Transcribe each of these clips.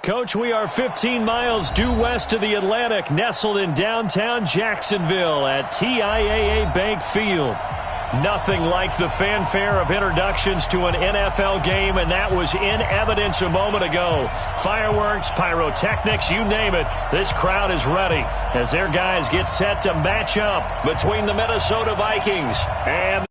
Coach, we are 15 miles due west of the Atlantic, nestled in downtown Jacksonville at TIAA Bank Field. Nothing like the fanfare of introductions to an NFL game, and that was in evidence a moment ago. Fireworks, pyrotechnics, you name it. This crowd is ready as their guys get set to match up between the Minnesota Vikings and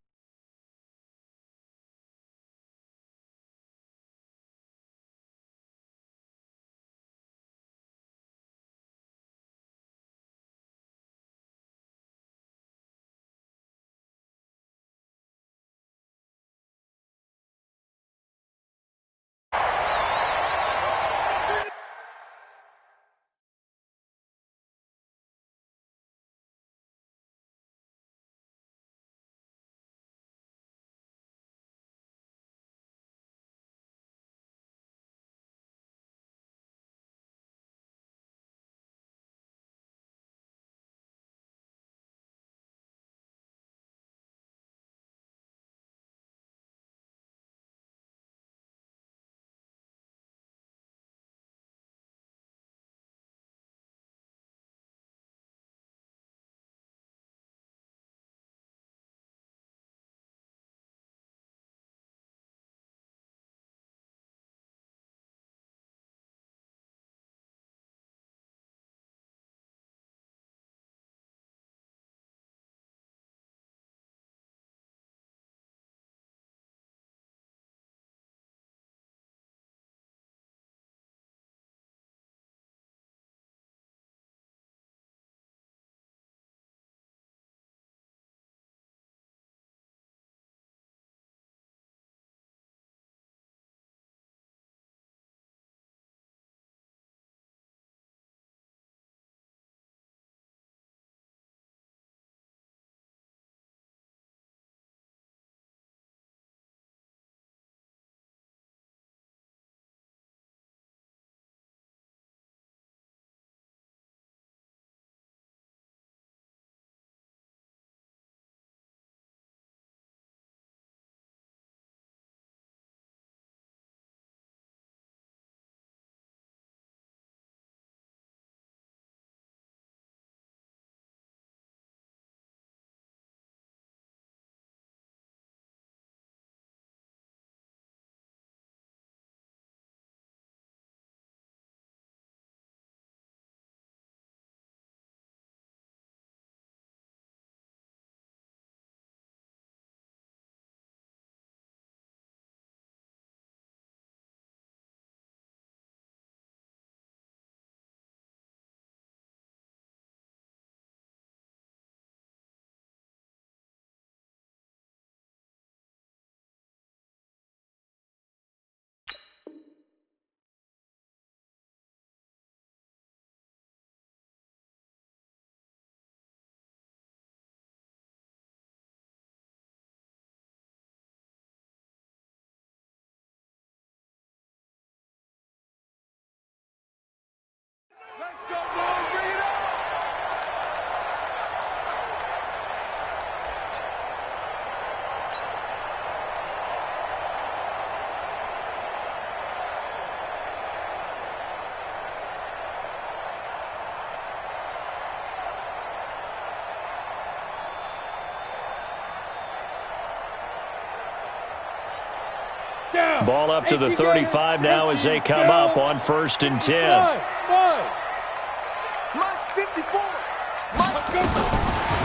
ball up to the 35 now as they come up on 1st and 10.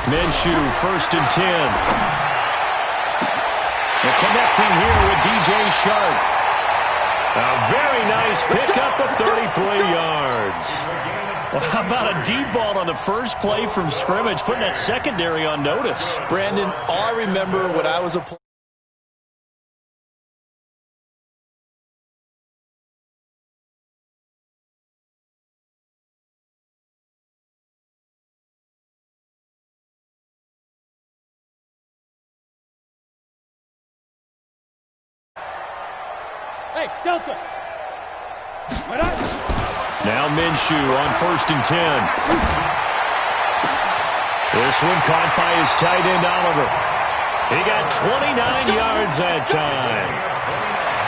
Minshew, 1st and 10. They're connecting here with DJ Shark. A very nice pickup of 33 yards. Well, how about a deep ball on the first play from scrimmage, putting that secondary on notice? Brandon, all I remember when I was a player. Hey, Delta. Now Minshew on 1st and 10. This one caught by his tight end, Oliver. He got 29 yards that time.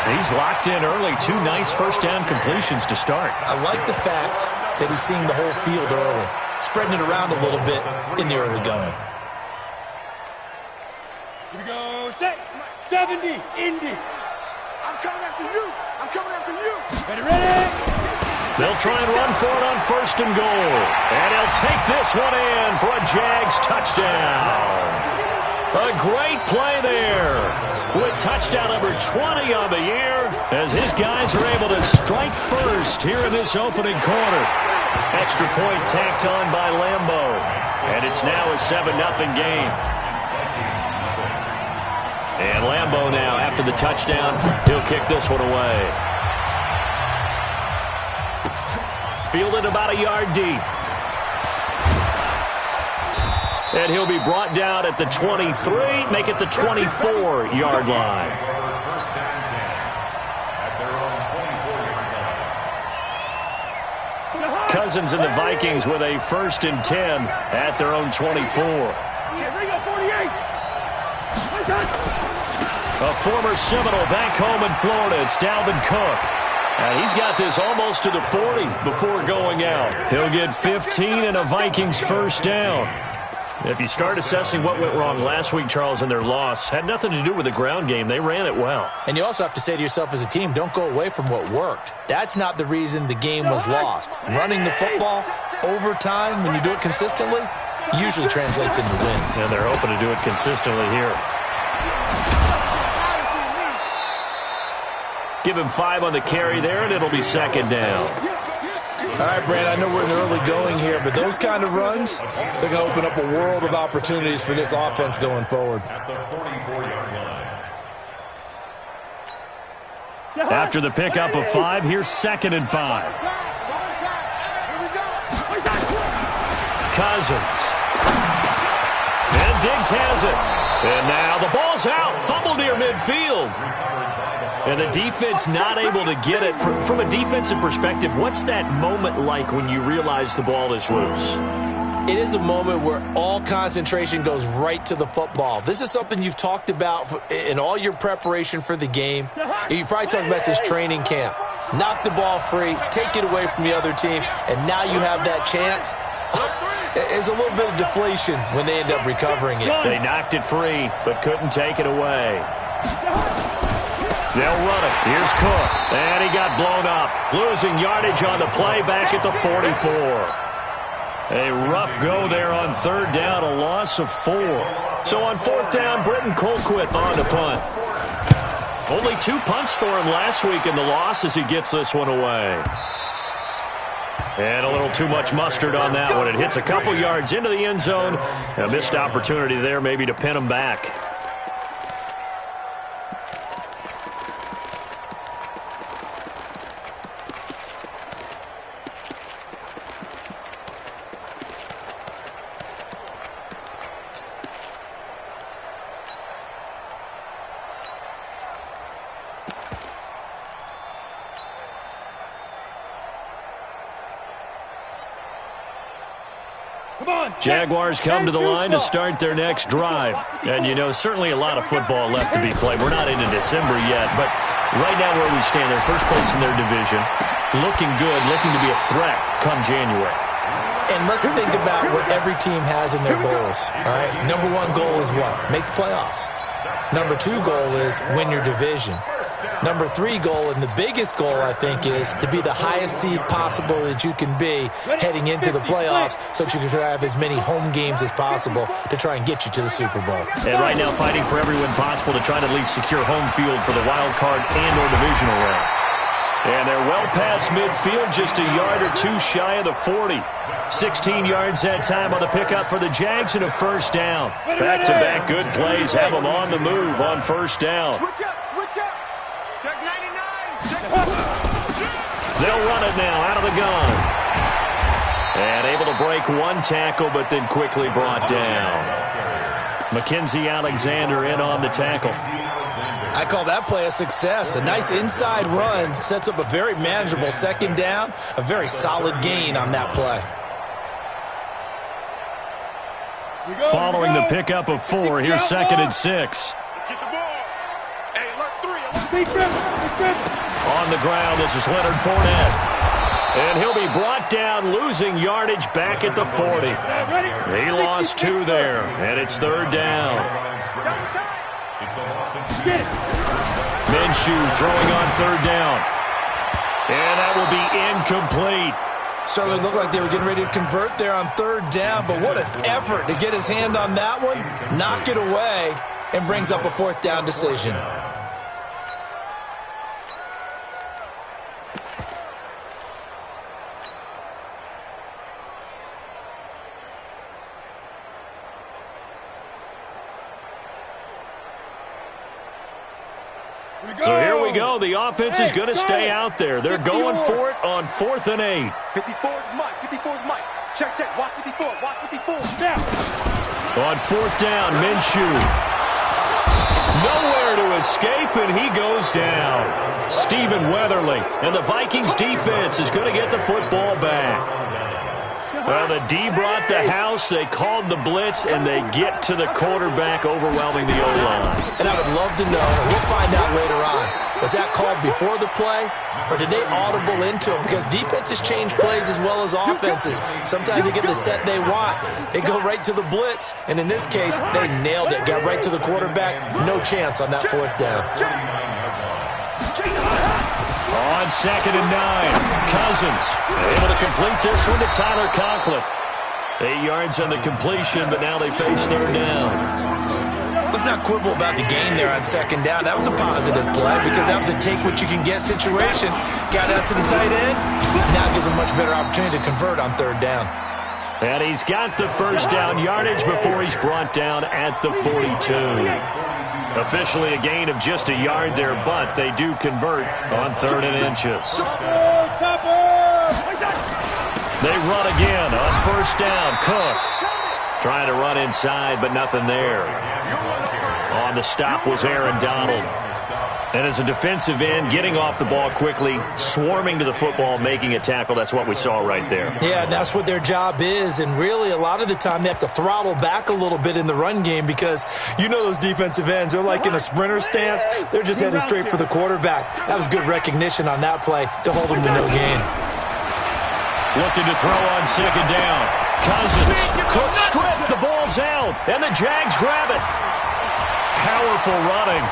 He's locked in early. 2 nice first down completions to start. I like the fact that he's seeing the whole field early, spreading it around a little bit in the early going. Here we go. Set. 70. Indy. I'm coming after you. I'm coming after you. Ready, ready. They'll try and run for it on 1st and goal. And he'll take this one in for a Jags touchdown. A great play there with touchdown number 20 on the year as his guys are able to strike first here in this opening quarter. Extra point tacked on by Lambo. And it's now a 7-0 game. And Lambo now, after the touchdown, he'll kick this one away. Fielded about a yard deep. And he'll be brought down at the 23, make it the 24-yard line. Cousins and the Vikings with a 1st and 10 at their own 24. A former Seminole back home in Florida. It's Dalvin Cook. And he's got this almost to the 40 before going out. He'll get 15 and a Vikings first down. If you start assessing what went wrong last week, Charles, in their loss, had nothing to do with the ground game. They ran it well. And you also have to say to yourself as a team, don't go away from what worked. That's not the reason the game was lost. Running the football over time, when you do it consistently, usually translates into wins. And they're hoping to do it consistently here. Give him 5 on the carry there, and it'll be 2nd down. All right, Brand, I know we're in the early going here, but those kind of runs, they're going to open up a world of opportunities for this offense going forward. After the pickup of 5, here's 2nd and 5. Cousins. And Diggs has it. And now the ball's out. Fumble near midfield. And the defense not able to get it. From a defensive perspective, what's that moment like when you realize the ball is loose? It is a moment where all concentration goes right to the football. This is something you've talked about in all your preparation for the game. You probably talked about this training camp. Knock the ball free, take it away from the other team, and now you have that chance. There's a little bit of deflation when they end up recovering it. They knocked it free, but couldn't take it away. They'll run it. Here's Cook. And he got blown up. Losing yardage on the play back at the 44. A rough go there on 3rd down, a loss of 4. So on 4th down, Britton Colquitt on the punt. Only 2 punts for him last week in the loss as he gets this one away. And a little too much mustard on that one. It hits a couple yards into the end zone. A missed opportunity there maybe to pin him back. Jaguars come to the line to start their next drive. And, you know, certainly a lot of football left to be played. We're not into December yet, but right now where we stand, they're first place in their division. Looking good, looking to be a threat come January. And let's think about what every team has in their goals. All right, number 1 goal is what? Make the playoffs. Number 2 goal is win your division. Number 3 goal, and the biggest goal, I think, is to be the highest seed possible that you can be heading into the playoffs so that you can have as many home games as possible to try and get you to the Super Bowl. And right now fighting for every win possible to try to at least secure home field for the wild card and or divisional round. And they're well past midfield, just a yard or 2 shy of the 40. 16 yards that time on the pickup for the Jags and a first down. Back-to-back good plays have them on the move on first down. Switch up, switch up. Check 99. Check. They'll run it now out of the gun. And able to break 1 tackle, but then quickly brought down. Mackenzie Alexander in on the tackle. I call that play a success. A nice inside run sets up a very manageable 2nd down. A very solid gain on that play. Following the pickup of 4, here's 2nd and 6. Get the ball. Hey, look, 3. On the ground, this is Leonard Fournette. And he'll be brought down, losing yardage back at the 40. He lost 2 there, and it's 3rd down. Minshew throwing on 3rd down. And that will be incomplete. Certainly looked like they were getting ready to convert there on 3rd down, but what an effort to get his hand on that one, knock it away, and brings up a 4th down decision. So here we go. The offense is going to stay out there. They're going for it on 4th and 8. 54 is Mike. 54 is Mike. Check, check. Watch 54. Watch 54. Now. On 4th down, Minshew. Nowhere to escape, and he goes down. Stephen Weatherly. And the Vikings defense is going to get the football back. Well, the D brought the house, they called the blitz, and they get to the quarterback, overwhelming the O-line. And I would love to know, and we'll find out later on, was that called before the play, or did they audible into it? Because defenses change plays as well as offenses. Sometimes they get the set they want. They go right to the blitz, and in this case, they nailed it. Got right to the quarterback. No chance on that 4th down. On 2nd and 9, Cousins able to complete this one to Tyler Conklin. 8 yards on the completion, but now they face 3rd down. Let's not quibble about the gain there on 2nd down. That was a positive play because that was a take-what-you-can-get situation. Got out to the tight end. Now gives a much better opportunity to convert on 3rd down. And he's got the 1st down yardage before he's brought down at the 42. Officially a gain of just a yard there, but they do convert on 3rd and inches. They run again on 1st down. Cook trying to run inside, but nothing there. On the stop was Aaron Donald. And as a defensive end, getting off the ball quickly, swarming to the football, making a tackle, that's what we saw right there. Yeah, that's what their job is. And really, a lot of the time, they have to throttle back a little bit in the run game because you know those defensive ends, they're like in a sprinter stance. They're just headed straight for the quarterback. That was good recognition on that play to hold them to no gain. Looking to throw on 2nd down. Cousins. Cook stripped. The ball's out. And the Jags grab it. Powerful running.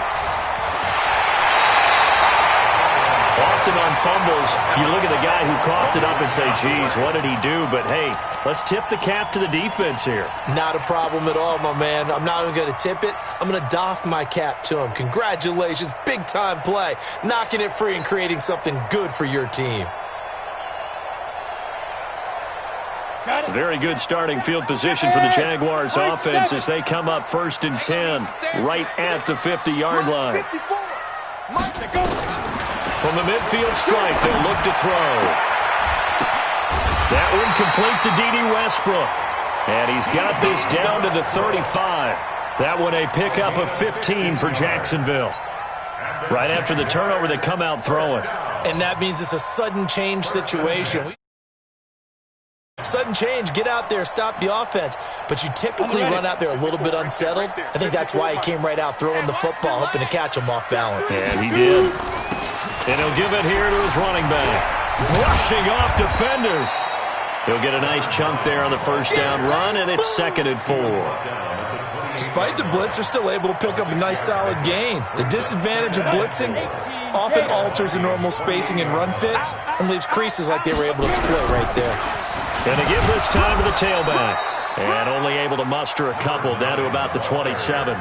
Often on fumbles, you look at the guy who coughed it up and say, geez, what did he do? But, hey, let's tip the cap to the defense here. Not a problem at all, my man. I'm not even going to tip it. I'm going to doff my cap to him. Congratulations. Big-time play. Knocking it free and creating something good for your team. Very good starting field position for the Jaguars offense as they come up 1st and 10 right at the 50-yard line. From the midfield stripe, they'll look to throw. That one complete to D.D. Westbrook. And he's got this down to the 35. That one a pickup of 15 for Jacksonville. Right after the turnover, they come out throwing. And that means it's a sudden change situation. Sudden change, get out there, stop the offense. But you typically run out there a little bit unsettled. I think that's why he came right out throwing the football, hoping to catch him off balance. Yeah, he did. And he'll give it here to his running back. Brushing off defenders. He'll get a nice chunk there on the 1st down run, and it's 2nd and 4. Despite the blitz, they're still able to pick up a nice solid gain. The disadvantage of blitzing often alters the normal spacing and run fits and leaves creases like they were able to exploit right there. And they give this time to the tailback. And only able to muster a couple down to about the 27.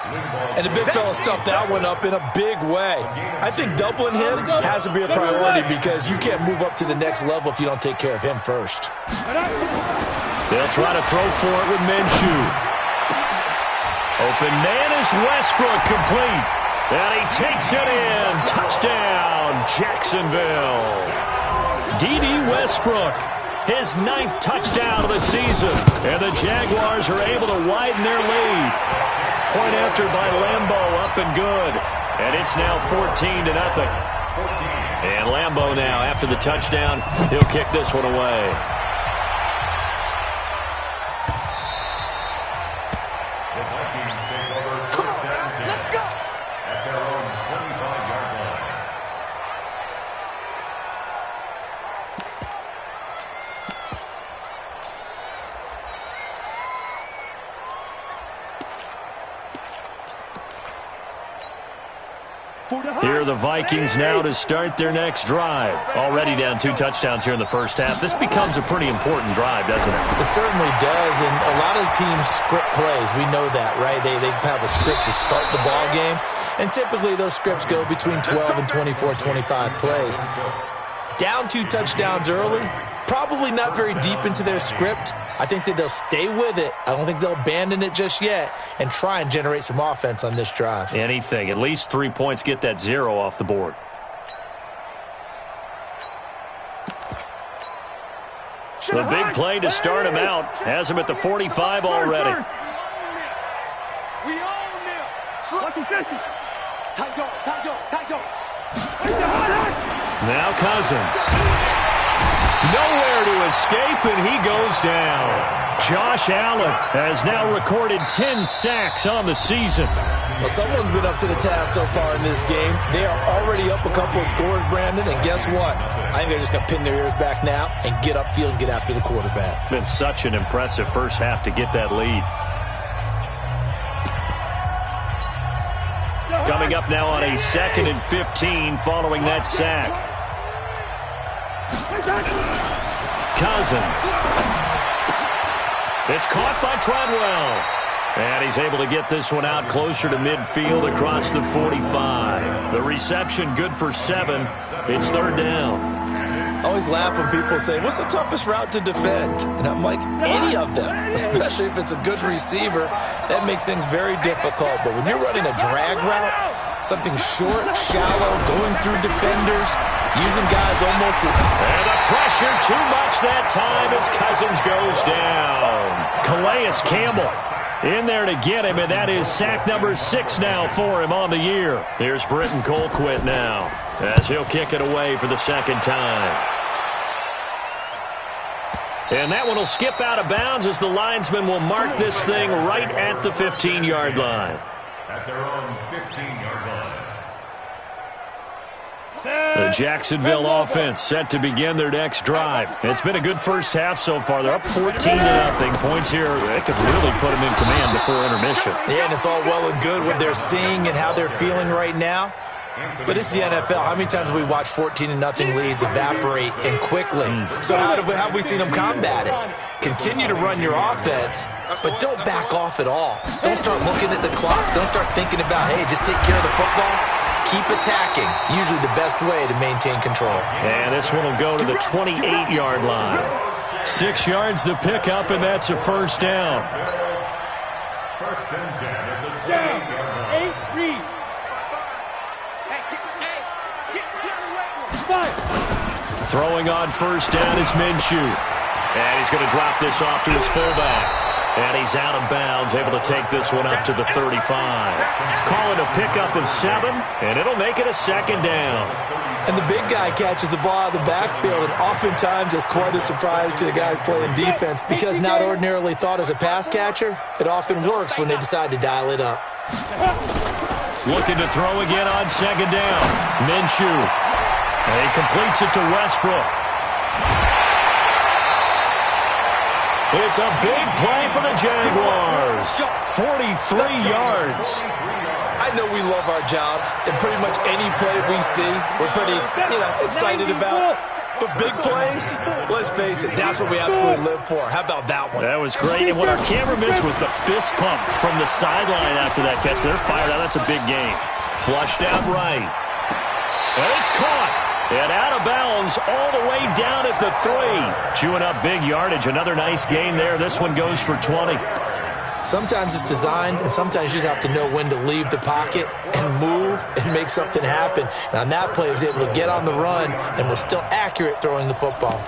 And the big fella stuffed that one up in a big way. I think doubling him has to be a priority because you can't move up to the next level if you don't take care of him first. They'll try to throw for it with Minshew. Open man is Westbrook, complete. And he takes it in. Touchdown, Jacksonville. D.D. Westbrook, his 9th touchdown of the season. And the Jaguars are able to widen their lead. Point after by Lambeau, up and good. And it's now 14-0. And Lambeau now, after the touchdown, he'll kick this one away. Here are the Vikings now to start their next drive. Already down 2 touchdowns here in the first half. This becomes a pretty important drive, doesn't it? It certainly does, and a lot of the teams script plays. We know that, right? They have a script to start the ball game, and typically those scripts go between 12 and 24, 25 plays. Down 2 touchdowns early, probably not very deep into their script. I think that they'll stay with it. I don't think they'll abandon it just yet and try and generate some offense on this drive. Anything. At least 3 points, get that 0 off the board. The big play to start him out. Has him at the 45 already. We own them. Tight go. Now Cousins. Nowhere to escape, and he goes down. Josh Allen has now recorded 10 sacks on the season. Well, someone's been up to the task so far in this game. They are already up a couple of scores, Brandon, and guess what? I think they're just going to pin their ears back now and get upfield and get after the quarterback. Been such an impressive first half to get that lead. Coming up now on a 2nd and 15 following that sack. Cousins. It's caught by Treadwell. And he's able to get this one out closer to midfield across the 45. The reception good for 7. It's 3rd down. I always laugh when people say, what's the toughest route to defend? And I'm like, any of them, especially if it's a good receiver. That makes things very difficult. But when you're running a drag route, something short, shallow, going through defenders, using guys almost as... And the pressure too much that time as Cousins goes down. Calais Campbell in there to get him, and that is sack number 6 now for him on the year. Here's Britton Colquitt now as he'll kick it away for the 2nd time. And that one will skip out of bounds as the linesman will mark this thing right at the 15-yard line. At their own 15-yard line. The Jacksonville offense set to begin their next drive. It's been a good first half so far. They're up 14-0. Points here, they could really put them in command before intermission. Yeah, and it's all well and good what they're seeing and how they're feeling right now. But it's the NFL. How many times have we watched 14-0 leads evaporate and quickly? So how have we seen them combat it? Continue to run your offense, but don't back off at all. Don't start looking at the clock. Don't start thinking about, hey, just take care of the football. Keep attacking. Usually the best way to maintain control. And this one will go to the 28-yard line. 6 yards the pickup, and that's a 1st down. 1st and 10 at the 28-yard line. 8, read. Throwing on 1st down is Minshew. And he's going to drop this off to his fullback. And he's out of bounds, able to take this one up to the 35. Call it a pickup of 7, and it'll make it a 2nd down. And the big guy catches the ball out of the backfield, and oftentimes it's quite a surprise to the guys playing defense because not ordinarily thought as a pass catcher, it often works when they decide to dial it up. Looking to throw again on 2nd down. Minshew. And he completes it to Westbrook. It's a big play for the Jaguars. 43 yards. I know we love our jobs, and pretty much any play we see, we're pretty, excited about. But big plays, let's face it, that's what we absolutely live for. How about that one? That was great. And what our camera missed was the fist pump from the sideline after that catch. They're fired out. That's a big game. Flushed out right. And it's caught. And out of bounds all the way down at the 3. Chewing up big yardage. Another nice gain there. This one goes for 20. Sometimes it's designed, and sometimes you just have to know when to leave the pocket and move and make something happen. And on that play, he was able to get on the run and was still accurate throwing the football.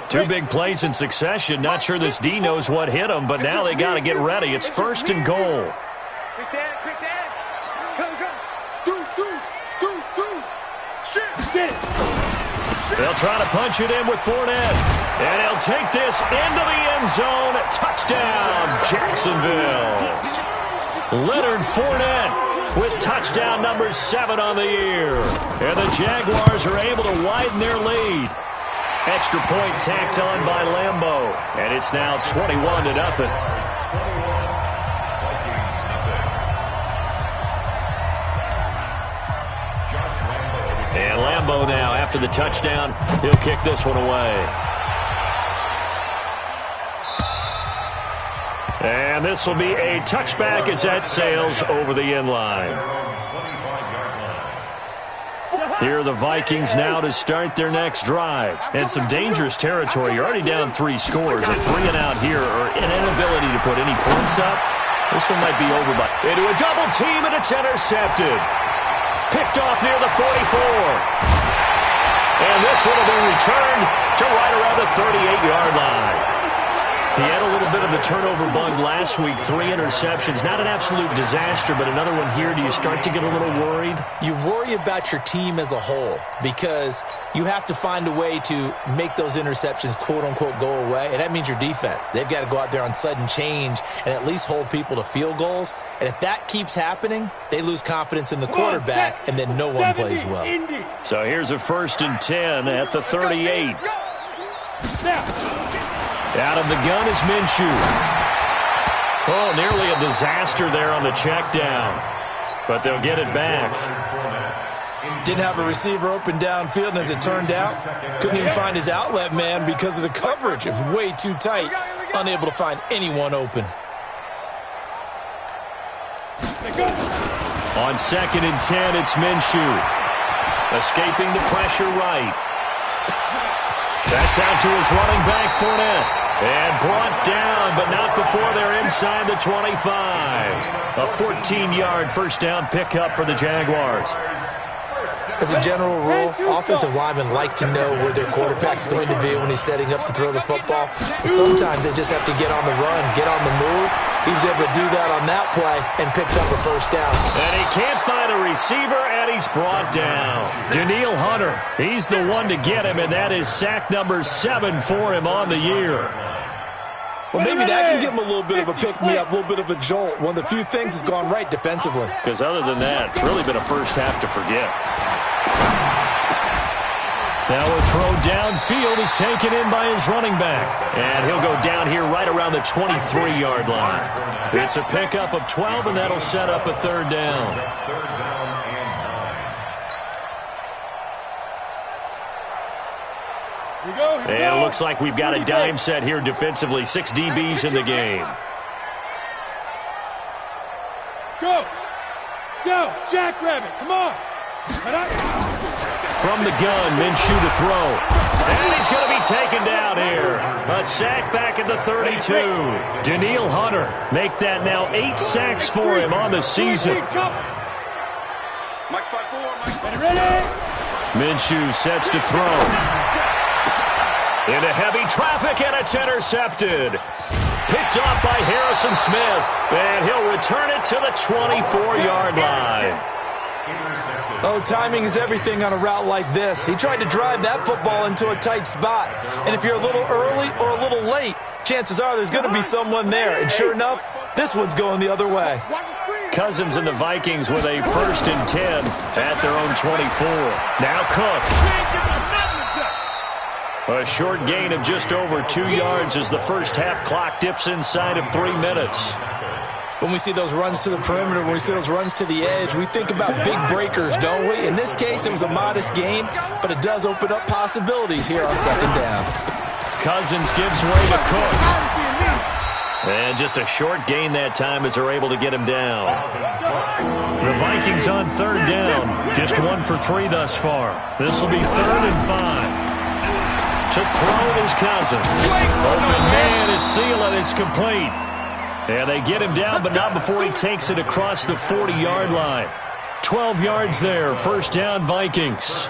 Two big plays in succession. Not sure this D knows what hit him, but now they got to get ready. It's 1st and goal. Quick the edge. Go. Shoot. They'll try to punch it in with Fournette. And he'll take this into the end zone. Touchdown, Jacksonville. Leonard Fournette with touchdown number 7 on the year. And the Jaguars are able to widen their lead. Extra point tacked on by Lambeau. And it's now 21-0. And Lambeau now, after the touchdown, he'll kick this one away. And this will be a touchback as that sails over the end line. Here are the Vikings now to start their next drive. And some dangerous territory. You're already down 3 scores. A 3 and out here, or an inability to put any points up. This one might be over by into a double team, and it's intercepted. Picked off near the 44. And this one will be returned to right around the 38-yard line. He had a little bit of a turnover bug last week, 3 interceptions. Not an absolute disaster, but another one here. Do you start to get a little worried? You worry about your team as a whole because you have to find a way to make those interceptions, quote-unquote, go away, and that means your defense. They've got to go out there on sudden change and at least hold people to field goals, and if that keeps happening, they lose confidence in the quarterback, and then no one plays well. So here's a 1st and 10 at the 38. Out of the gun is Minshew. Oh, nearly a disaster there on the check down. But they'll get it back. Didn't have a receiver open downfield, and as it turned out, couldn't even find his outlet man because of the coverage. It was way too tight. Unable to find anyone open. On 2nd and 10, it's Minshew. Escaping the pressure right. That's out to his running back, Fournette. And brought down, but not before they're inside the 25. A 14-yard first down pickup for the Jaguars. As a general rule, offensive linemen like to know where their quarterback's going to be when he's setting up to throw the football. But sometimes they just have to get on the run, get on the move. He was able to do that on that play and picks up a first down. And he can't find a receiver, and he's brought down. Danielle Hunter, he's the one to get him, and that is sack number 7 for him on the year. Well, maybe that can give him a little bit of a pick-me-up, a little bit of a jolt. One of the few things has gone right defensively. Because other than that, it's really been a first half to forget. Now a throw downfield is taken in by his running back. And he'll go down here right around the 23-yard line. It's a pickup of 12, and that'll set up a 3rd down. And it looks like we've got a dime set here defensively. 6 DBs in the game. Go! Go! Jackrabbit, come on! From the gun, Minshew to throw. And he's going to be taken down here. A sack back at the 32. Danielle Hunter make that now 8 sacks for him on the season. Minshew sets to throw. Into heavy traffic, and it's intercepted. Picked off by Harrison Smith. And he'll return it to the 24-yard line. Oh, timing is everything on a route like this. He tried to drive that football into a tight spot. And if you're a little early or a little late, chances are there's going to be someone there. And sure enough, this one's going the other way. Cousins and the Vikings with a 1st and 10 at their own 24. Now Cook. A short gain of just over 2 yards as the first half clock dips inside of 3 minutes. When we see those runs to the perimeter, when we see those runs to the edge, we think about big breakers, don't we? In this case, it was a modest gain, but it does open up possibilities here on 2nd down. Cousins gives way to Cook. And just a short gain that time as they're able to get him down. The Vikings on 3rd down. Just 1 for 3 thus far. This will be 3rd and 5. To throw is Cousins. Open man is Thielen. It's complete. And they get him down, but not before he takes it across the 40-yard line. 12 yards there. First down, Vikings.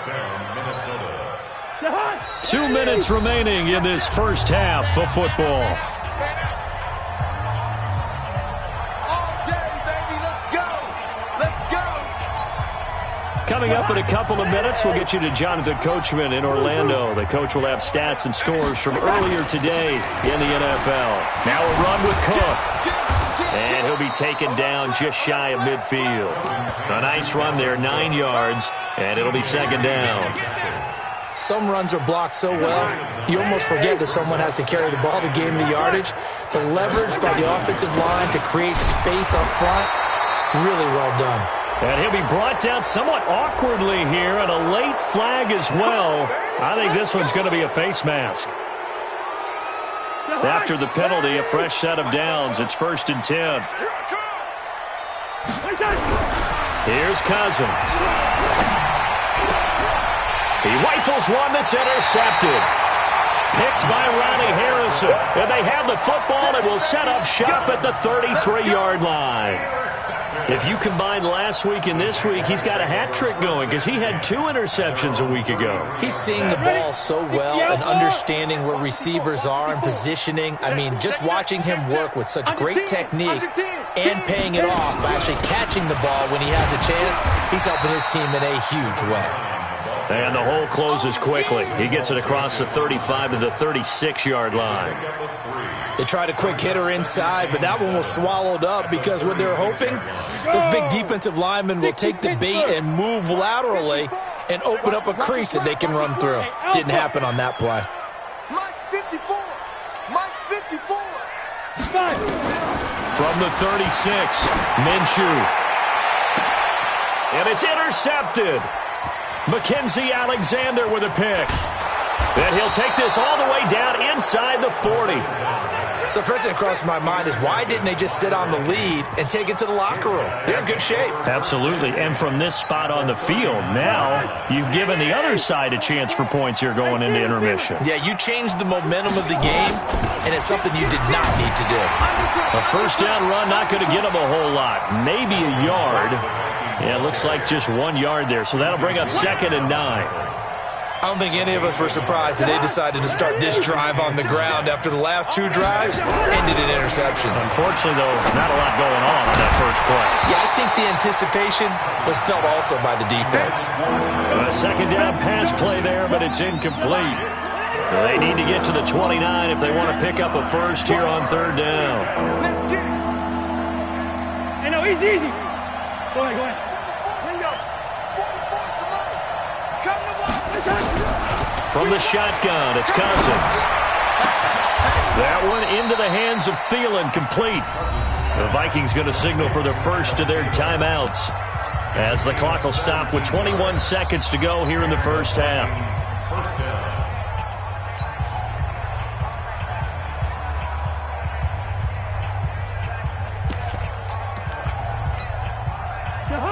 2 minutes remaining in this first half of football. Coming up in a couple of minutes, we'll get you to Jonathan Coachman in Orlando. The coach will have stats and scores from earlier today in the NFL. Now a run with Cook. And he'll be taken down just shy of midfield. A nice run there, 9 yards, and it'll be 2nd down. Some runs are blocked so well, you almost forget that someone has to carry the ball to gain the yardage. The leverage by the offensive line to create space up front, really well done. And he'll be brought down somewhat awkwardly here, and a late flag as well. I think this one's going to be a face mask. After the penalty, a fresh set of downs. It's 1st and 10. Here's Cousins. He rifles one that's intercepted. Picked by Ronnie Harrison. And they have the football and will set up shop at the 33-yard line. If you combine last week and this week, he's got a hat trick going because he had 2 interceptions a week ago. He's seeing the ball so well and understanding where receivers are and positioning. I mean, just watching him work with such great technique and paying it off by actually catching the ball when he has a chance, he's helping his team in a huge way. And the hole closes quickly. He gets it across the 35 to the 36-yard line. They tried a quick hitter inside, but that one was swallowed up because what they're hoping, those big defensive linemen will take the bait and move laterally and open up a crease that they can run through. Didn't happen on that play. Mike 54. Mike 54. From the 36, Minshew. And it's intercepted. Mackenzie Alexander with a pick. And he'll take this all the way down inside the 40. So first thing that crossed my mind is why didn't they just sit on the lead and take it to the locker room? They're in good shape. Absolutely. And from this spot on the field, now you've given the other side a chance for points here going into intermission. Yeah, you changed the momentum of the game, and it's something you did not need to do. A first down run, not going to get them a whole lot. Maybe a yard. Yeah, it looks like just 1 yard there. So that'll bring up 2nd and 9. I don't think any of us were surprised that they decided to start this drive on the ground after the last 2 drives ended in interceptions. Unfortunately, though, not a lot going on that first play. Yeah, I think the anticipation was felt also by the defense. A second down pass play there, but it's incomplete. They need to get to the 29 if they want to pick up a first here on 3rd down. Let's get it. Hey, no, easy, easy. Go ahead, go ahead. From the shotgun, it's Cousins. That one into the hands of Thielen, complete. The Vikings going to signal for the first of their timeouts as the clock will stop with 21 seconds to go here in the first half.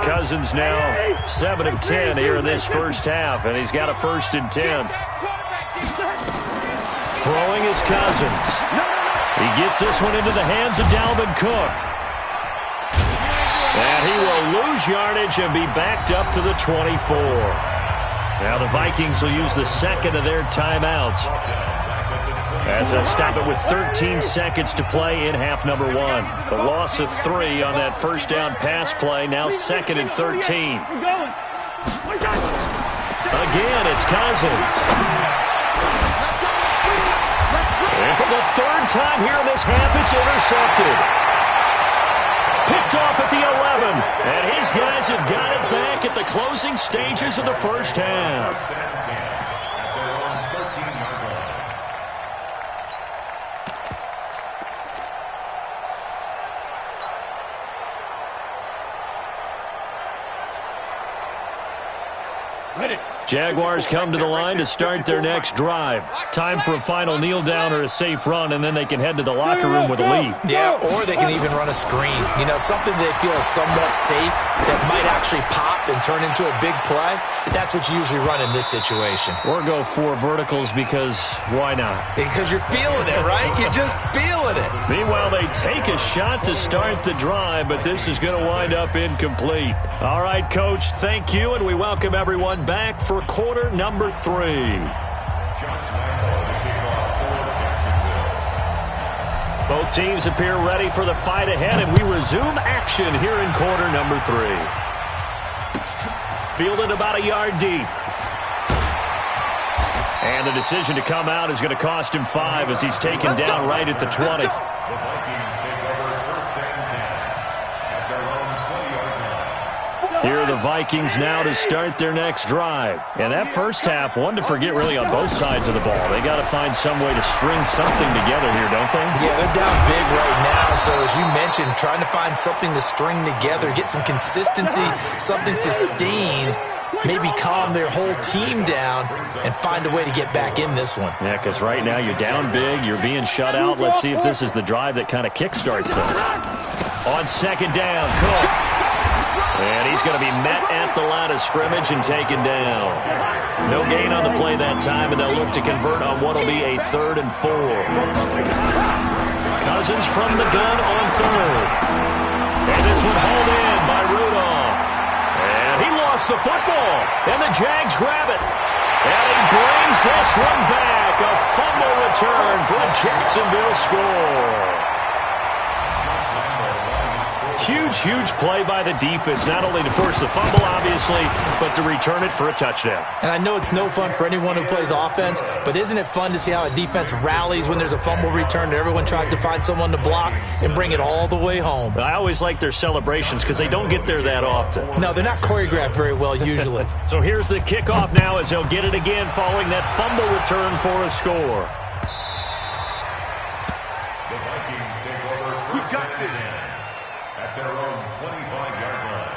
Cousins now 7 of 10 here in this first half, and he's got a 1st and 10. Throwing is Cousins. He gets this one into the hands of Dalvin Cook. And he will lose yardage and be backed up to the 24. Now the Vikings will use the second of their timeouts as they stop it with 13 seconds to play in half number 1. The loss of 3 on that first down pass play, now 2nd and 13. Again, it's Cousins. And for the 3rd time here in this half, it's intercepted. Picked off at the 11. And his guys have got it back at the closing stages of the first half. Jaguars come to the line to start their next drive. Time for a final kneel down or a safe run, and then they can head to the locker room with a lead. Yeah, or they can even run a screen. You know, something they feel is somewhat safe that might actually pop and turn into a big play. That's what you usually run in this situation. Or go 4 verticals because why not? Because you're feeling it, right? You're just feeling it. Meanwhile, they take a shot to start the drive, but this is going to wind up incomplete. All right, Coach, thank you, and we welcome everyone back for quarter number 3. Both teams appear ready for the fight ahead, and we resume action here in quarter number 3. Fielded about a yard deep. And the decision to come out is going to cost him 5 as he's taken down right at the 20. Here are the Vikings now to start their next drive. And that first half, one to forget really on both sides of the ball. They got to find some way to string something together here, don't they? Yeah, they're down big right now. So as you mentioned, trying to find something to string together, get some consistency, something sustained, maybe calm their whole team down and find a way to get back in this one. Yeah, because right now you're down big, you're being shut out. Let's see if this is the drive that kind of kickstarts them. On second down, Cook. And he's going to be met at the line of scrimmage and taken down. No gain on the play that time, and they'll look to convert on what will be a 3rd and 4. Cousins from the gun on 3rd. And this one hauled in by Rudolph. And he lost the football. And the Jags grab it. And he brings this one back. A fumble return for a Jacksonville score. Huge play by the defense, not only to force the fumble, obviously, but to return it for a touchdown. And I know it's no fun for anyone who plays offense, but isn't it fun to see how a defense rallies when there's a fumble return and everyone tries to find someone to block and bring it all the way home? I always like their celebrations because they don't get there that often. No, they're not choreographed very well usually. So here's the kickoff now as they'll get it again following that fumble return for a score. The Vikings take over first and 10 at their own 25-yard line.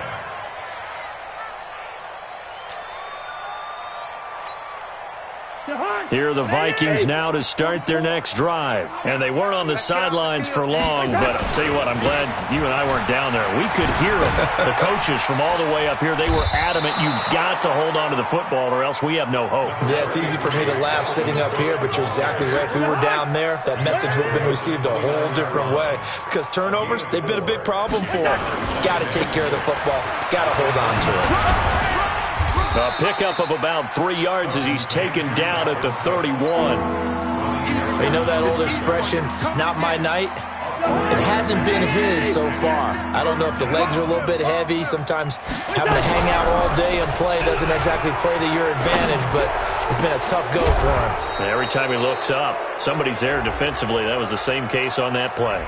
Here are the Vikings now to start their next drive. And they weren't on the sidelines for long, but I'll tell you what, I'm glad you and I weren't down there. We could hear them. The coaches from all the way up here, they were adamant, you've got to hold on to the football or else we have no hope. Yeah, it's easy for me to laugh sitting up here, but you're exactly right. If we were down there, that message would have been received a whole different way. Because turnovers, they've been a big problem for them. Got to take care of the football. Got to hold on to it. A pickup of about 3 yards as he's taken down at the 31. You know that old expression, it's not my night? It hasn't been his so far. I don't know if the legs are a little bit heavy. Sometimes having to hang out all day and play doesn't exactly play to your advantage, but it's been a tough go for him. Every time he looks up, somebody's there defensively. That was the same case on that play.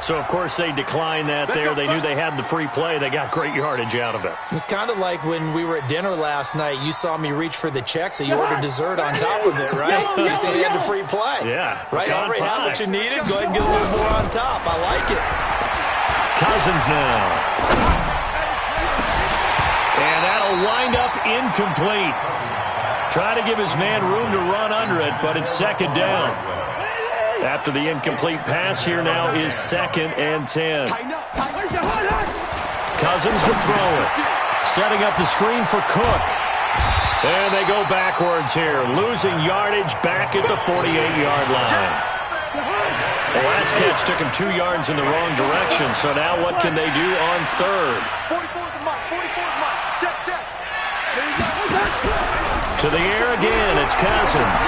So, of course, they declined that there. They knew they had the free play. They got great yardage out of it. It's kind of like when we were at dinner last night. You saw me reach for the check, so you ordered dessert on top of it, right? You say they had the free play. Yeah. Right? You already had what you needed. Go ahead and get a little more on top. I like it. Cousins now. And that'll wind up incomplete. Try to give his man room to run under it, but it's second down. After the incomplete pass, here now is 2nd and 10. Cousins to throw it. Setting up the screen for Cook. And they go backwards here, losing yardage back at the 48-yard line. The last catch took him 2 yards in the wrong direction, so now what can they do on 3rd? 44's Mike. 44's Mike. Check. To the air again, it's Cousins.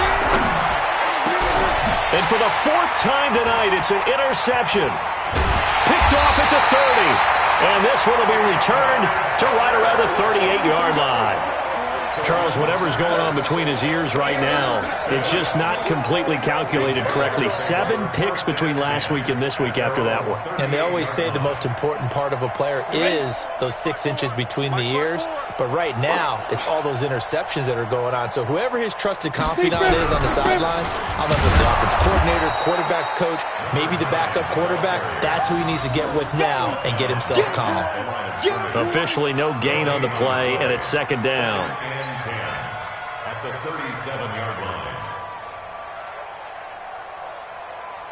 And for the 4th time tonight, it's an interception. Picked off at the 30. And this one will be returned to right around the 38-yard line. Charles, whatever's going on between his ears right now, it's just not completely calculated correctly. 7 picks between last week and this week after that one. And they always say the most important part of a player is those 6 inches between the ears. But right now, it's all those interceptions that are going on. So whoever his trusted confidant is on the sidelines, I don't know if it's the offensive coordinator, quarterback's coach, maybe the backup quarterback, that's who he needs to get with now and get himself calm. Officially no gain on the play, and it's second down. At the 37-yard line.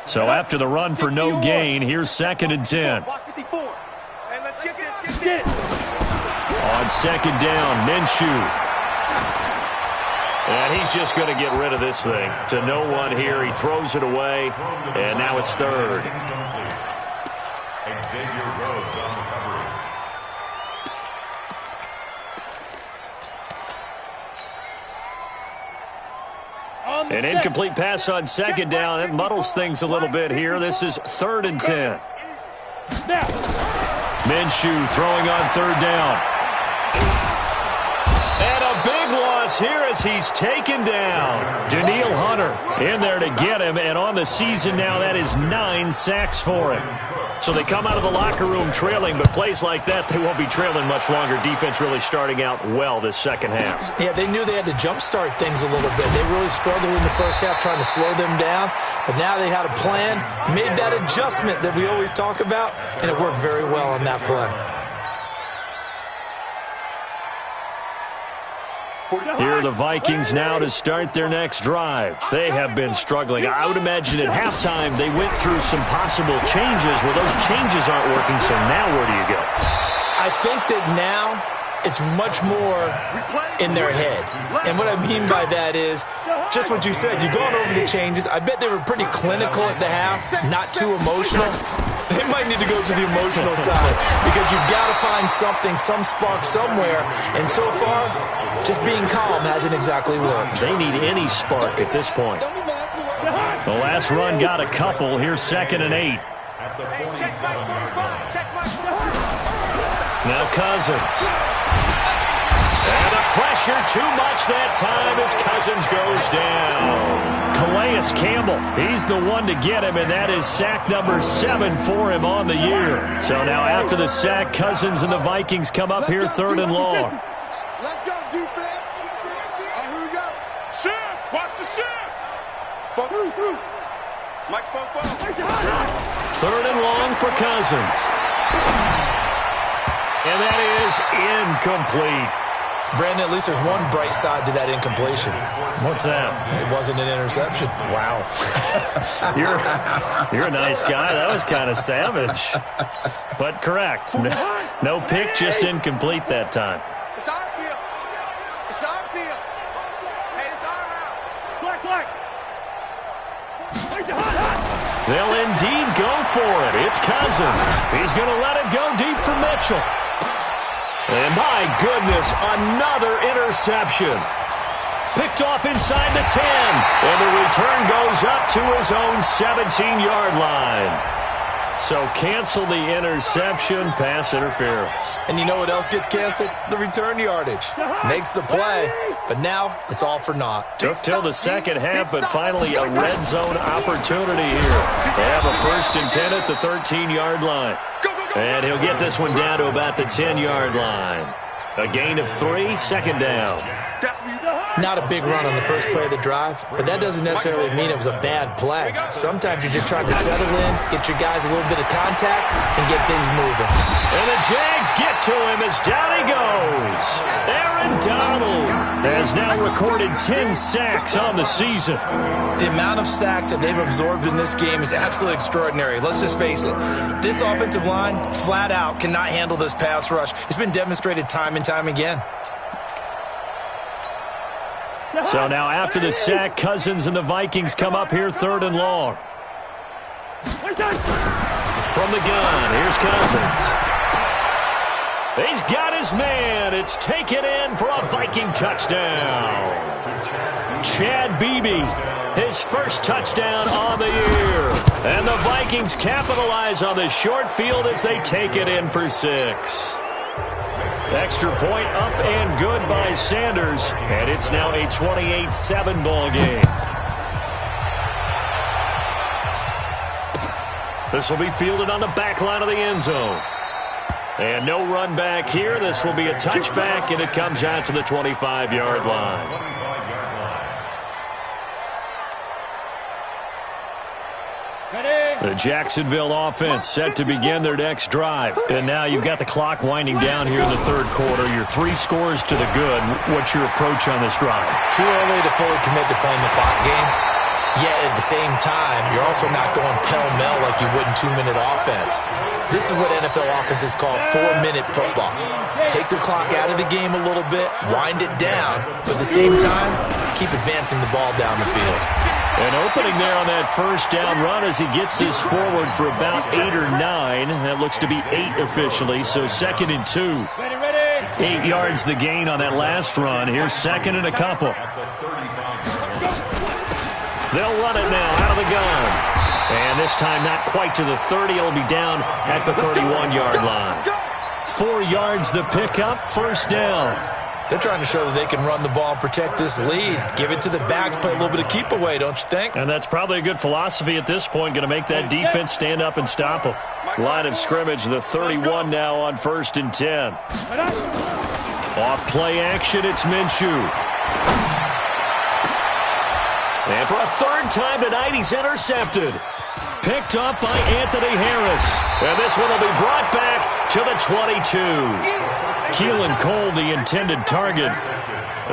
So after the run for no gain, here's 2nd and 10. And let's get this. On second down, Minshew. And he's just going to get rid of this thing. To no one here. He throws it away, and now it's 3rd. Xavier Rhodes on the recovery. An incomplete pass on second down. That muddles things a little bit here. This is 3rd and 10. Minshew throwing on 3rd down. And a big loss here as he's taken down. Danielle Hunter in there to get him, and on the season now, that is 9 sacks for him. So they come out of the locker room trailing, but plays like that, they won't be trailing much longer. Defense really starting out well this second half. Yeah, they knew they had to jumpstart things a little bit. They really struggled in the first half trying to slow them down, but now they had a plan, made that adjustment that we always talk about, and it worked very well on that play. Here are the Vikings now to start their next drive. They have been struggling. I would imagine at halftime they went through some possible changes. Well, those changes aren't working, so now where do you go? I think that now it's much more in their head. And what I mean by that is just what you said. You've gone over the changes. I bet they were pretty clinical at the half, not too emotional. They might need to go to the emotional side because you've got to find something, some spark somewhere. And so far, just being calm hasn't exactly worked. They need any spark at this point. The last run got a couple. Here's 2nd and 8. Now Cousins. And the pressure too much that time as Cousins goes down. Calais Campbell, he's the one to get him, and that is sack number 7 for him on the year. So now after the sack, Cousins and the Vikings come up here 3rd and long. Let's go, defense. Here we go. Shift. Watch the shift. Mike spoke well. 3rd and long for Cousins. And that is incomplete. Brandon, at least there's one bright side to that incompletion. What's that? It wasn't an interception. Wow. You're a nice guy. That was kind of savage. But correct. No pick, just incomplete that time. It's our field. It's our field. Hey, it's our house. Black. They'll indeed go for it. It's Cousins. He's going to let it go deep for Mitchell. And my goodness, another interception. Picked off inside the 10. And the return goes up to his own 17-yard line. So cancel the interception, pass interference. And you know what else gets canceled? The return yardage. Makes the play, but now it's all for naught. Took till the second half, but finally a red zone opportunity here. They have a 1st and 10 at the 13-yard line. And he'll get this one down to about the 10-yard line. A gain of 3, 2nd down. Not a big run on the first play of the drive, but that doesn't necessarily mean it was a bad play. Sometimes you're just trying to settle in, get your guys a little bit of contact, and get things moving. And the Jags get to him as down he goes. Aaron Donald has now recorded 10 sacks on the season. The amount of sacks that they've absorbed in this game is absolutely extraordinary. Let's just face it. This offensive line, flat out, cannot handle this pass rush. It's been demonstrated time and time again. So now after the sack, Cousins and the Vikings come up here 3rd and long. From the gun, here's Cousins. He's got his man. It's taken in for a Viking touchdown. Chad Beebe, his first touchdown on the year. And the Vikings capitalize on the short field as they take it in for 6. Extra point up and good by Sanders. And it's now a 28-7 ball game. This will be fielded on the back line of the end zone. And no run back here. This will be a touchback, and it comes out to the 25-yard line. The Jacksonville offense set to begin their next drive. And now you've got the clock winding down here in the 3rd quarter. You're 3 scores to the good. What's your approach on this drive? Too early to fully commit to playing the clock game. Yet at the same time, you're also not going pell-mell like you would in 2-minute offense. This is what NFL offenses call 4-minute football. Take the clock out of the game a little bit, wind it down, but at the same time, keep advancing the ball down the field. An opening there on that first down run as he gets this forward for about 8 or 9. That looks to be 8 officially, so 2nd and 2. 8 yards the gain on that last run. Here's 2nd and a couple. They'll run it now out of the gun. And this time not quite to the 30. It'll be down at the 31-yard line. 4 yards the pickup, 1st down. They're trying to show that they can run the ball and protect this lead. Give it to the backs, play a little bit of keep away, don't you think? And that's probably a good philosophy at this point, going to make that defense stand up and stop them. Line of scrimmage, the 31 now on 1st and 10. Off play action, it's Minshew. And for a third time tonight, he's intercepted. Picked up by Anthony Harris. And this one will be brought back to the 22. Keelan Cole, the intended target.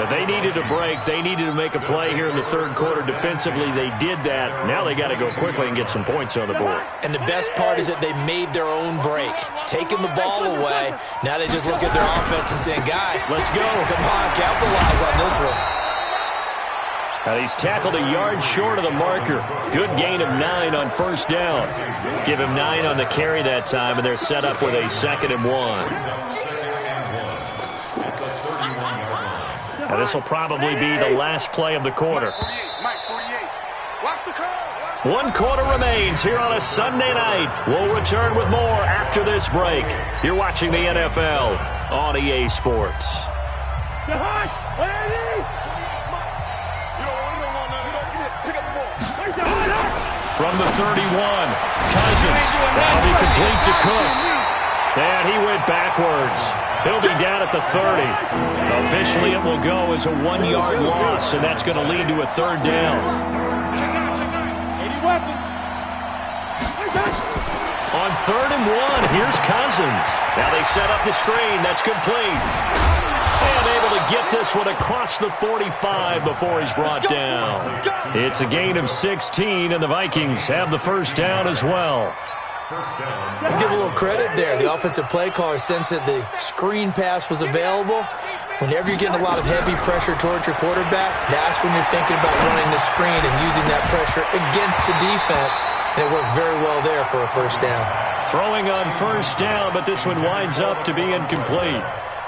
They needed a break. They needed to make a play here in the third quarter defensively. They did that. Now they got to go quickly and get some points on the board. And the best part is that they made their own break. Taking the ball away. Now they just look at their offense and saying, guys, let's go. Come on, capitalize on this one. And he's tackled a yard short of the marker. Good gain of 9 on 1st down. Give him 9 on the carry that time, and they're set up with a 2nd and 1. Now this will probably be the last play of the quarter. 1 quarter remains here on a Sunday night. We'll return with more after this break. You're watching the NFL on EA Sports. From the 31, Cousins. That'll be complete to Cook. And he went backwards. He'll be down at the 30. Officially, it will go as a 1-yard loss, and that's going to lead to a 3rd down. On 3rd and 1, here's Cousins. Now they set up the screen. That's complete. And able to get this one across the 45 before he's brought down. It's a gain of 16, and the Vikings have the 1st down as well. Let's give a little credit there. The offensive play caller sensed that the screen pass was available. Whenever you're getting a lot of heavy pressure towards your quarterback, that's when you're thinking about running the screen and using that pressure against the defense. And it worked very well there for a 1st down. Throwing on 1st down, but this one winds up to be incomplete.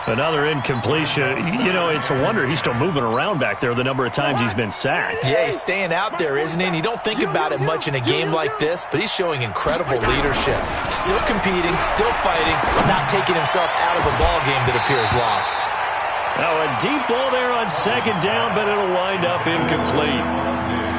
Another incompletion. You know, it's a wonder he's still moving around back there the number of times he's been sacked. Yeah, he's staying out there, isn't he? And you don't think about it much in a game like this, but he's showing incredible leadership. Still competing, still fighting, not taking himself out of a ball game that appears lost. Now a deep ball there on 2nd down, but it'll wind up incomplete.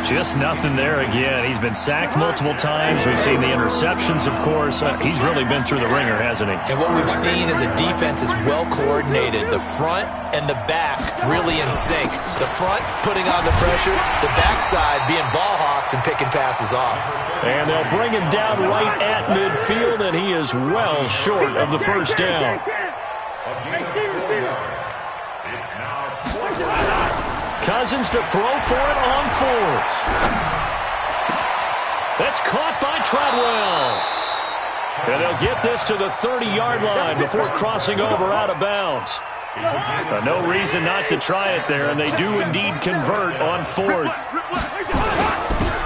Just nothing there again. He's been sacked multiple times. We've seen the interceptions, of course. He's really been through the ringer, hasn't he? And what we've seen is a defense is well coordinated. The front and the back really in sync. The front putting on the pressure, the backside being ball hawks and picking passes off. And they'll bring him down right at midfield, and he is well short of the 1st down. Cousins to throw for it on 4th. That's caught by Treadwell. And they'll get this to the 30-yard line before crossing over out of bounds. No reason not to try it there, and they do indeed convert on 4th.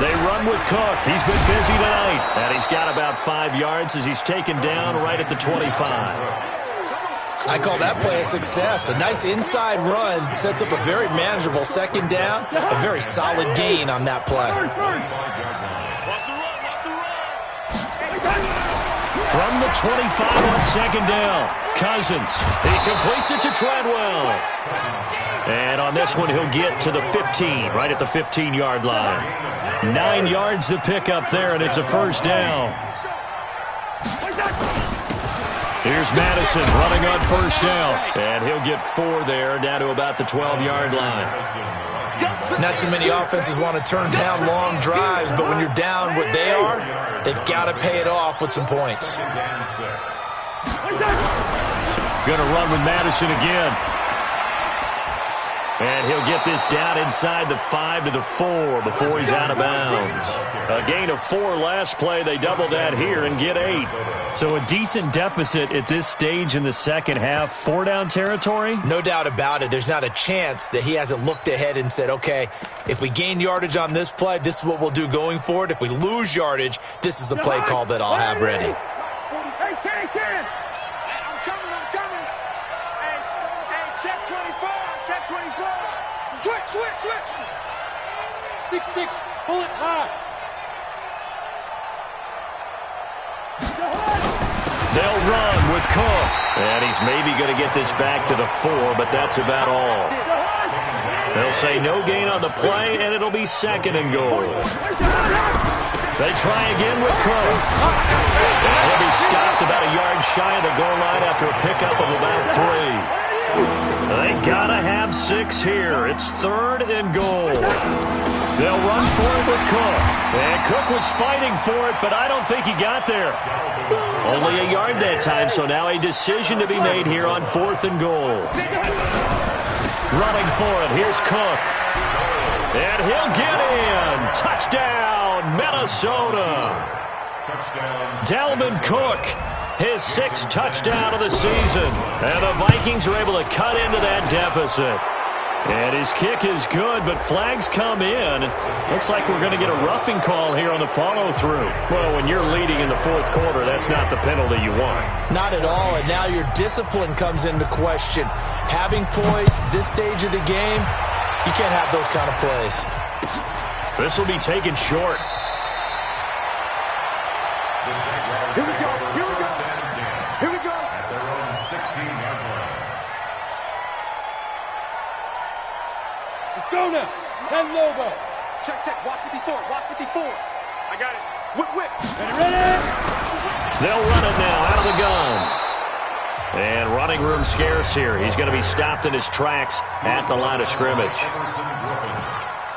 They run with Cook. He's been busy tonight. And he's got about 5 yards as he's taken down right at the 25. I call that play a success. A nice inside run sets up a very manageable 2nd down. A very solid gain on that play. From the 25 on 2nd down, Cousins. He completes it to Treadwell. And on this one, he'll get to the 15, right at the 15-yard line. 9 yards to pick up there, and it's a 1st down. Here's Madison running on 1st down. And he'll get 4 there, down to about the 12-yard line. Not too many offenses want to turn down long drives, but when you're down what they are, they've got to pay it off with some points. Going to run with Madison again. And he'll get this down inside the 5 to the 4 before he's out of bounds. A gain of 4 last play. They double that here and get 8. So a decent deficit at this stage in the second half. 4-down territory? No doubt about it. There's not a chance that he hasn't looked ahead and said, okay, if we gain yardage on this play, this is what we'll do going forward. If we lose yardage, this is the play call that I'll have ready. Switch. 6-6, pull it high. They'll run with with Cook. And he's maybe going to get this back to the 4, but that's about all. They'll say no gain on the play, and it'll be 2nd and goal. They try again with Cook. And he'll be stopped about a yard shy of the goal line after a pickup of about 3. They gotta have 6 here. It's 3rd and goal. They'll run for it with Cook. And Cook was fighting for it, but I don't think he got there. Only a yard that time, so now a decision to be made here on 4th and goal. Running for it, here's Cook. And he'll get in. Touchdown, Minnesota. Dalvin Cook, his 6th touchdown of the season. And the Vikings are able to cut into that deficit. And his kick is good, but flags come in. Looks like we're going to get a roughing call here on the follow-through. Well, when you're leading in the 4th quarter, that's not the penalty you want. Not at all, and now your discipline comes into question. Having poise this stage of the game, you can't have those kind of plays. This will be taken short. Here we go. Here we go. Here we go. At their own 16-yard line. Let's go now. 10 Lobo. Check, check. Watch 54. Watch 54. I got it. Whip, whip. Ready? They'll run it now out of the gun. And running room scarce here. He's going to be stopped in his tracks at the line of scrimmage.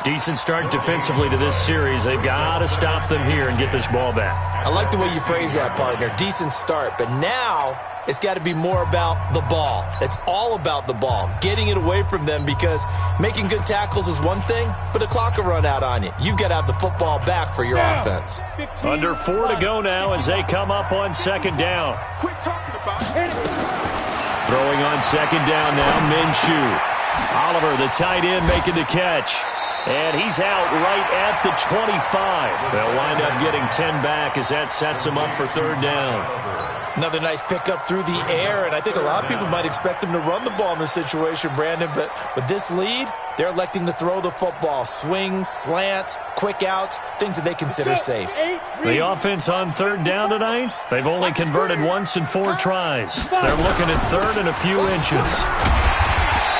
Decent start defensively to this series. They've got to stop them here and get this ball back. I like the way you phrase that, partner. Decent start. But now it's got to be more about the ball. It's all about the ball. Getting it away from them, because making good tackles is one thing, but the clock will run out on you. You've got to have the football back for your offense. Under 4 to go now as they come up on 2nd down. Quit talking about it. Throwing on 2nd down now, Minshew. Oliver, the tight end, making the catch. And he's out right at the 25. They'll wind up getting 10 back as that sets him up for 3rd down. Another nice pickup through the air, and I think a lot of people might expect them to run the ball in this situation, Brandon, but with this lead, they're electing to throw the football. Swings, slants, quick outs, things that they consider safe. The offense on 3rd down tonight, they've only converted once in 4 tries. They're looking at 3rd and a few inches.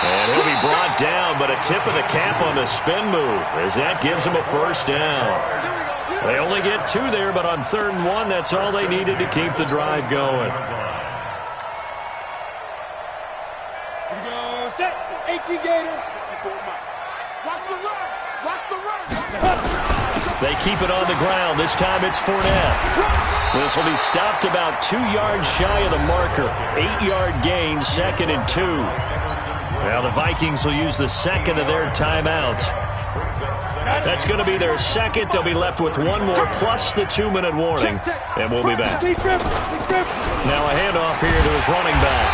And he'll be brought down, but a tip of the cap on the spin move as that gives him a 1st down. They only get 2 there, but on 3rd and 1, that's all they needed to keep the drive going. Here we go. Set. 18 Gator. Watch the run. Watch the run. They keep it on the ground. This time it's Fournette. This will be stopped about 2 yards shy of the marker. 8-yard gain, 2nd and 2. Now the Vikings will use the 2nd of their timeouts. That's going to be their 2nd. They'll be left with 1 more plus the 2-minute warning, and we'll be back. Now a handoff here to his running back.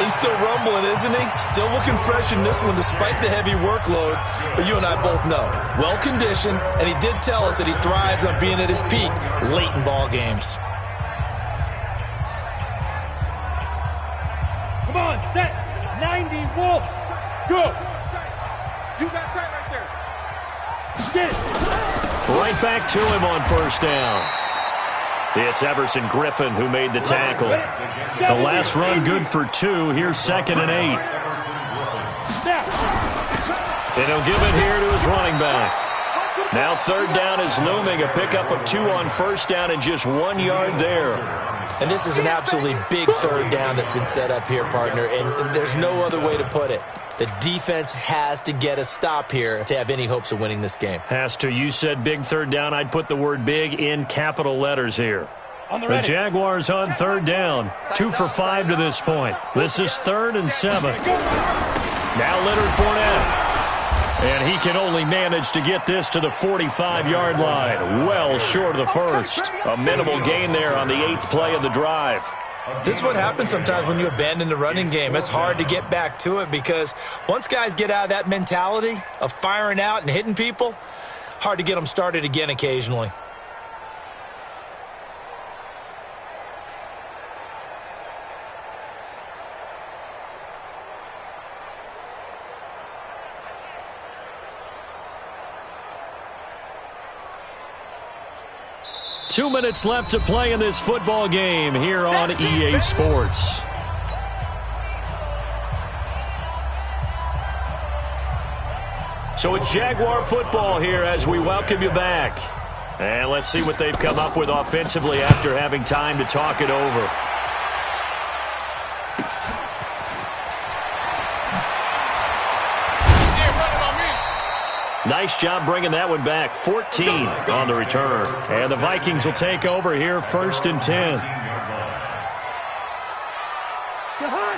He's still rumbling, isn't he? Still looking fresh in this one despite the heavy workload. But you and I both know, well-conditioned, and he did tell us that he thrives on being at his peak late in ball games. Come on, set. 90, Wolf. Go. You got tight right there. Get it. Right back to him on 1st down. It's Everson Griffin who made the tackle. The last run good for 2. Here's 2nd and 8. And he'll give it here to his running back. Now 3rd down is looming. A pickup of 2 on 1st down and just 1 yard there. And this is an absolutely big 3rd down that's been set up here, partner, and there's no other way to put it. The defense has to get a stop here if they have any hopes of winning this game. Has to. You said big 3rd down. I'd put the word big in capital letters here. The Jaguars on 3rd down. 2 for 5 to this point. This is 3rd and 7. Now Leonard Fournette. And he can only manage to get this to the 45-yard line. Well short of the 1st. A minimal gain there on the 8th play of the drive. This is what happens sometimes when you abandon the running game. It's hard to get back to it because once guys get out of that mentality of firing out and hitting people, hard to get them started again occasionally. 2 minutes left to play in this football game here on EA Sports. So it's Jaguar football here as we welcome you back. And let's see what they've come up with offensively after having time to talk it over. Nice job bringing that one back. 14 on the return. And the Vikings will take over here 1st and 10.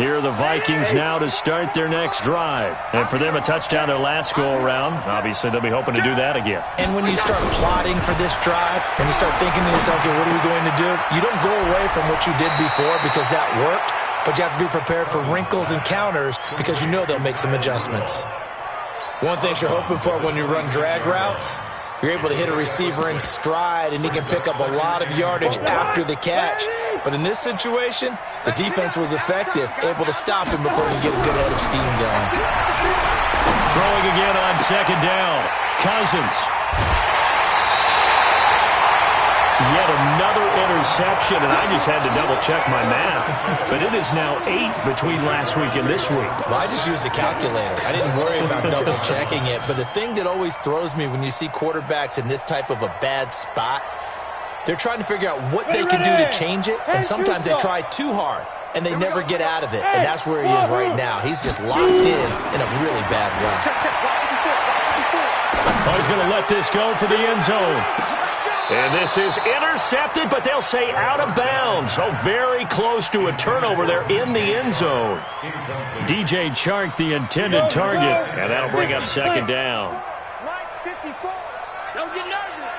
Here are the Vikings now to start their next drive. And for them, a touchdown their last go-around. Obviously, they'll be hoping to do that again. And when you start plotting for this drive, when you start thinking to yourself, okay, what are we going to do? You don't go away from what you did before because that worked, but you have to be prepared for wrinkles and counters because you know they'll make some adjustments. One thing you're hoping for when you run drag routes, you're able to hit a receiver in stride, and he can pick up a lot of yardage after the catch. But in this situation, the defense was effective, able to stop him before he can get a good head of steam going. Throwing again on 2nd down. Cousins. Yet another interception, and I just had to double-check my math. But it is now 8 between last week and this week. Well, I just used a calculator. I didn't worry about double-checking it. But the thing that always throws me when you see quarterbacks in this type of a bad spot, they're trying to figure out what they can do to change it, and sometimes they try too hard, and they never get out of it. And that's where he is right now. He's just locked in a really bad way. Oh, he's going to let this go for the end zone. And this is intercepted, but they'll say out of bounds. So very close to a turnover there in the end zone. DJ Chark, the intended target, and that'll bring up 2nd down. Don't get nervous.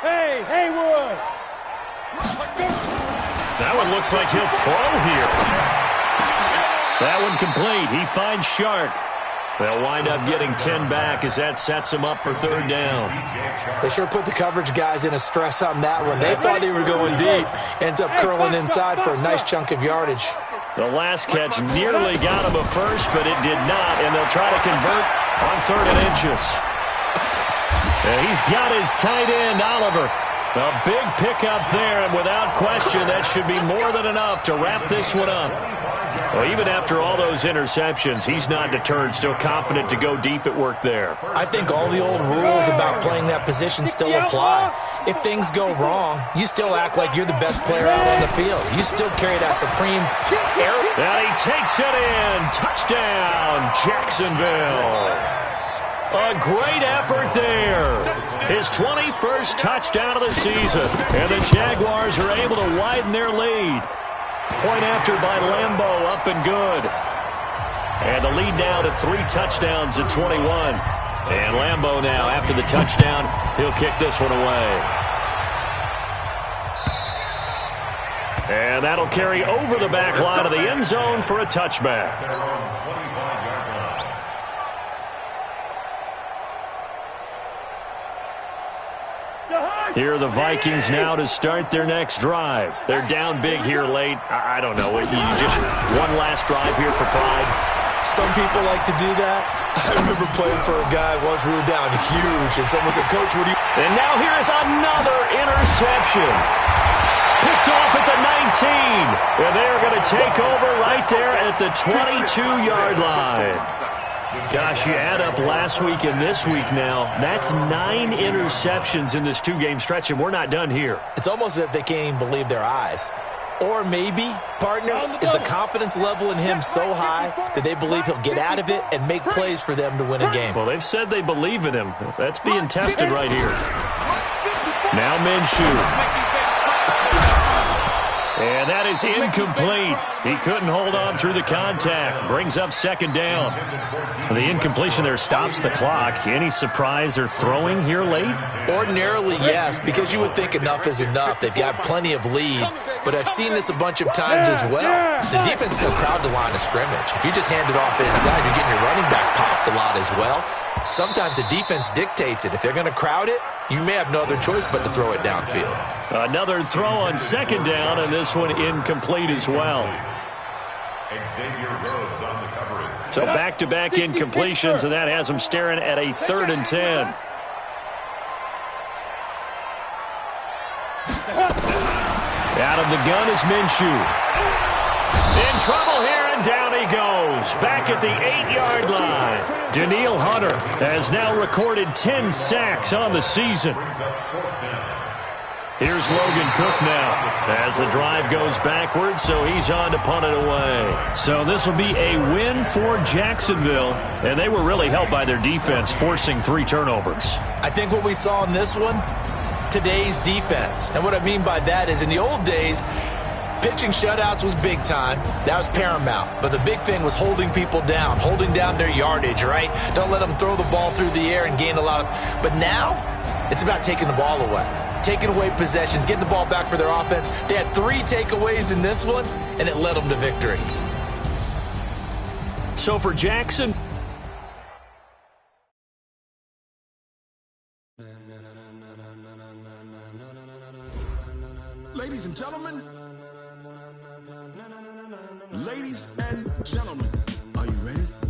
Hey, Haywood. That one looks like he'll throw here. That one complete. He finds Chark. They'll wind up getting 10 back as that sets him up for 3rd down. They sure put the coverage guys in a stress on that one. They thought they were going deep. Ends up curling inside for a nice chunk of yardage. The last catch nearly got him a first, but it did not, and they'll try to convert on 3rd and inches. And he's got his tight end, Oliver. A big pickup there, and without question, that should be more than enough to wrap this one up. Well, even after all those interceptions, he's not deterred, still confident to go deep at work there. I think all the old rules about playing that position still apply. If things go wrong, you still act like you're the best player out on the field. You still carry that supreme air. And he takes it in. Touchdown, Jacksonville. A great effort there. His 21st touchdown of the season. And the Jaguars are able to widen their lead. Point after by Lambeau, up and good. And the lead now to 3 touchdowns at 21. And Lambeau now, after the touchdown, he'll kick this one away. And that'll carry over the back line of the end zone for a touchback. Here are the Vikings now to start their next drive. They're down big here late. I don't know. You just one last drive here for pride. Some people like to do that. I remember playing for a guy once we were down huge, and someone said, Coach, what do you... And now here is another interception. Picked off at the 19. And they're going to take over right there at the 22-yard line. Gosh, you add up last week and this week now, that's 9 interceptions in this 2-game stretch, and we're not done here. It's almost as if they can't even believe their eyes. Or maybe, partner, is the confidence level in him so high that they believe he'll get out of it and make plays for them to win a game. Well, they've said they believe in him. That's being tested right here. Now Minshew. And that is incomplete. He couldn't hold on through the contact. Brings up 2nd down. The incompletion there stops the clock. Any surprise they're throwing here late? Ordinarily, yes, because you would think enough is enough. They've got plenty of lead. But I've seen this a bunch of times as well. The defense can crowd the line of scrimmage. If you just hand it off inside, you're getting your running back popped a lot as well. Sometimes the defense dictates it. If they're going to crowd it, you may have no other choice but to throw it downfield. Another throw on 2nd down, and this one incomplete as well. So back-to-back incompletions, and that has them staring at a 3rd and 10. of the gun is Minshew. In trouble here, and down he goes. Back at the 8-yard line. Danielle Hunter has now recorded 10 sacks on the season. Here's Logan Cook now as the drive goes backwards, so he's on to punt it away. So this will be a win for Jacksonville, and they were really helped by their defense, forcing 3 turnovers. I think what we saw in this one, today's defense. And what I mean by that is in the old days, pitching shutouts was big time. That was paramount. But the big thing was holding people down, holding down their yardage, right? Don't let them throw the ball through the air and gain a lot of... But now, it's about taking the ball away. Taking away possessions, getting the ball back for their offense. They had 3 takeaways in this one, and it led them to victory. So for Jackson... Ladies and gentlemen, are you ready?